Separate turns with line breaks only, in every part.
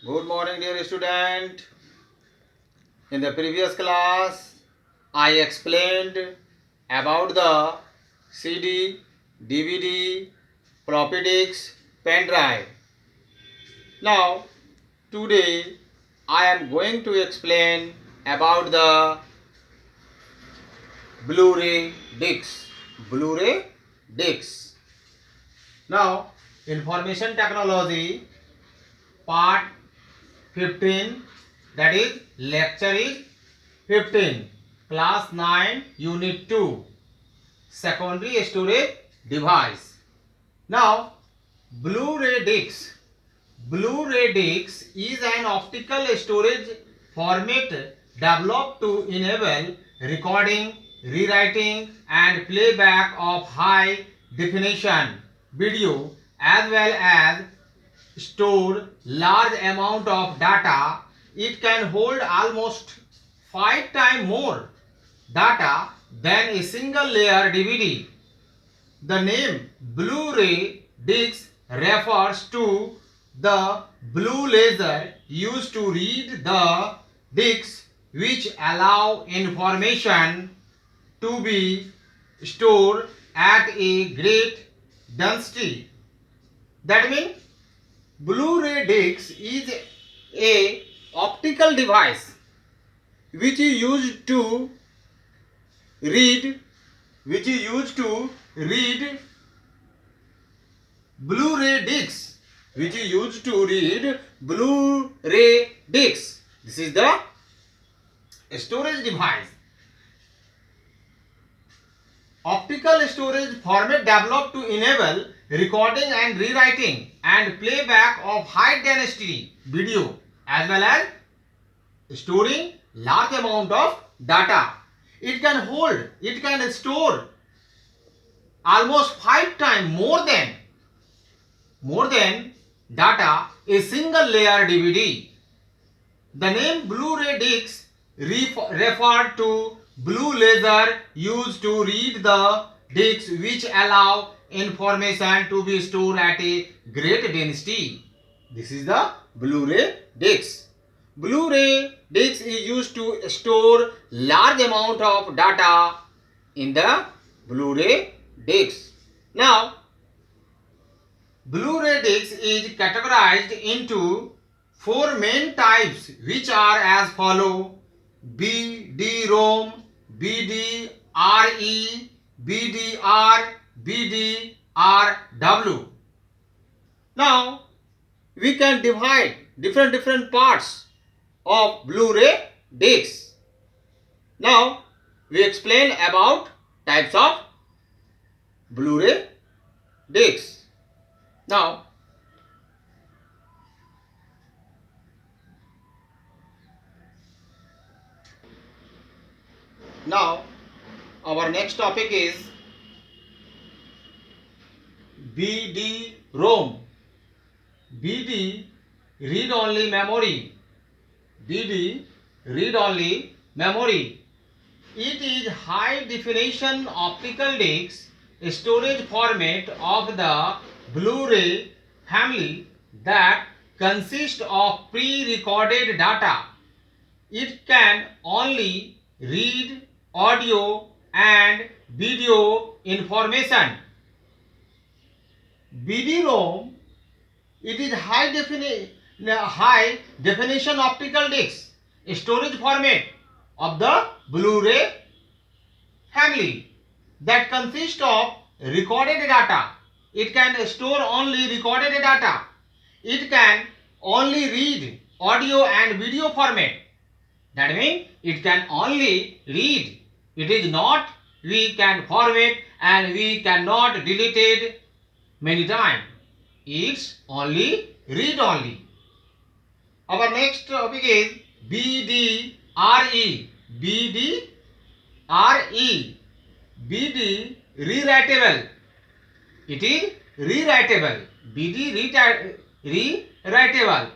Good morning, dear student. In the previous class, I explained about the CD, DVD, floppy disk, pen drive. Now, today I am going to explain about the Blu-ray discs. Blu-ray discs. Now, information technology part 15, that is lecture is 15, class 9, unit 2, secondary storage device. Now, Blu-ray discs. Blu-ray discs is an optical storage format developed to enable recording, rewriting and playback of high definition video as well as store large amount of data. It can hold almost 5 times more data than a single layer DVD. The name Blu-ray disc refers to the blue laser used to read the discs, which allow information to be stored at a great density. That means Blu-ray disc is a optical device which is used to read Blu-ray discs, which is used to read Blu-ray discs. This is the storage device. Optical storage format developed to enable recording and rewriting and playback of high density video as well as storing large amount of data. It can store almost 5 times more than data a single layer DVD. The name Blu-ray discs referred to blue laser used to read the discs, which allow information to be stored at a great density. This is the Blu-ray discs. Blu-ray disc is used to store large amount of data in the Blu-ray discs. Now, Blu-ray disc is categorized into 4 main types, which are as follow: BD-ROM, BD-RE, BD-R, BD-RW. Now, we can divide different parts of Blu-ray discs. Now, we explain about types of Blu-ray discs. Now, our next topic is BD-ROM. BD read-only memory. BD read-only memory. It is high definition optical disc storage format of the Blu-ray family that consists of pre-recorded data. It can only read audio and video information. BD-ROM, it is high definition optical disc storage format of the Blu-ray family that consists of recorded data. It can store only recorded data. It can only read audio and video format. That means it can only read. It is not we can format and we cannot delete it many times. It's only read only. Our next topic is BD-RE. BD-RE. BD rewritable. It is rewritable. BD rewritable.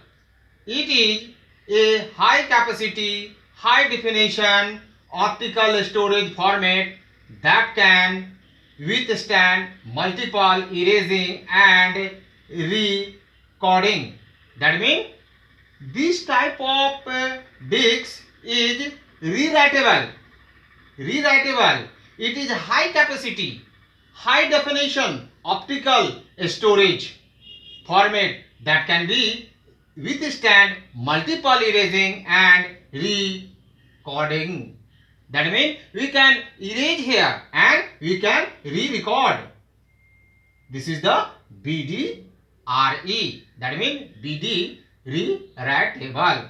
It is a high capacity, high definition optical storage format that can withstand multiple erasing and recoding. That means This type of disc is rewritable. Rewritable. It is high capacity, high definition optical storage format that can be withstand multiple erasing and recording. That means we can erase here and we can re-record. This is the BDRE. That means BD rewritable.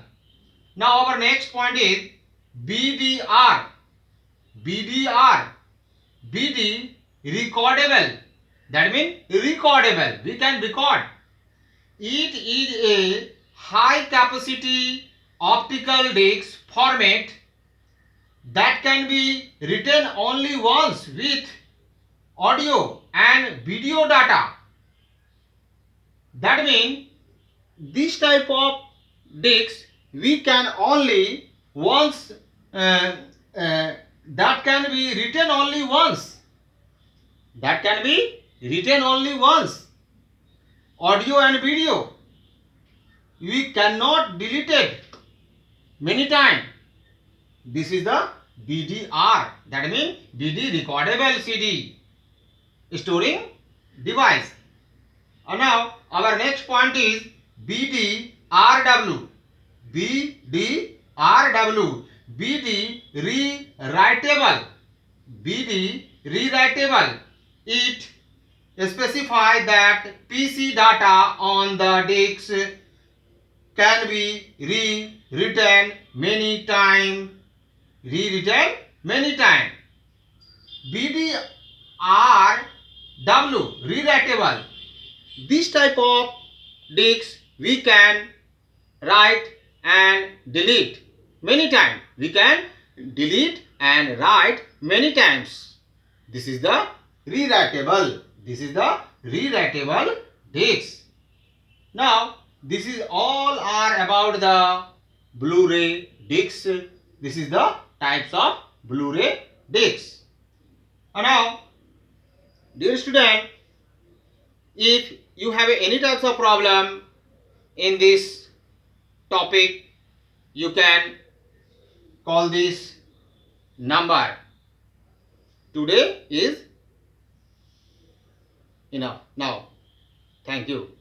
Now our next point is BDR. BDR. BD recordable. That means recordable. We can record. It is a high capacity optical disc format that can be written only once with audio and video data. That means this type of disc we can only once that can be written only once. That can be written only once. Audio and video we cannot delete it many times. This is the BDR. That means BD recordable CD storing device. And now our next point is BDRW. BDRW. BD rewritable. BD rewritable. It specifies that PC data on the disc can be rewritten many times. Rewritten many times. BDRW rewritable. This type of disc we can write and delete many times. We can delete and write many times. This is the rewritable. This is the rewritable disc. Now this is all are about the Blu-ray discs. This is the types of Blu-ray discs. And now, dear student, if you have any types of problem in this topic, you can call this number. Today is enough. Now, thank you.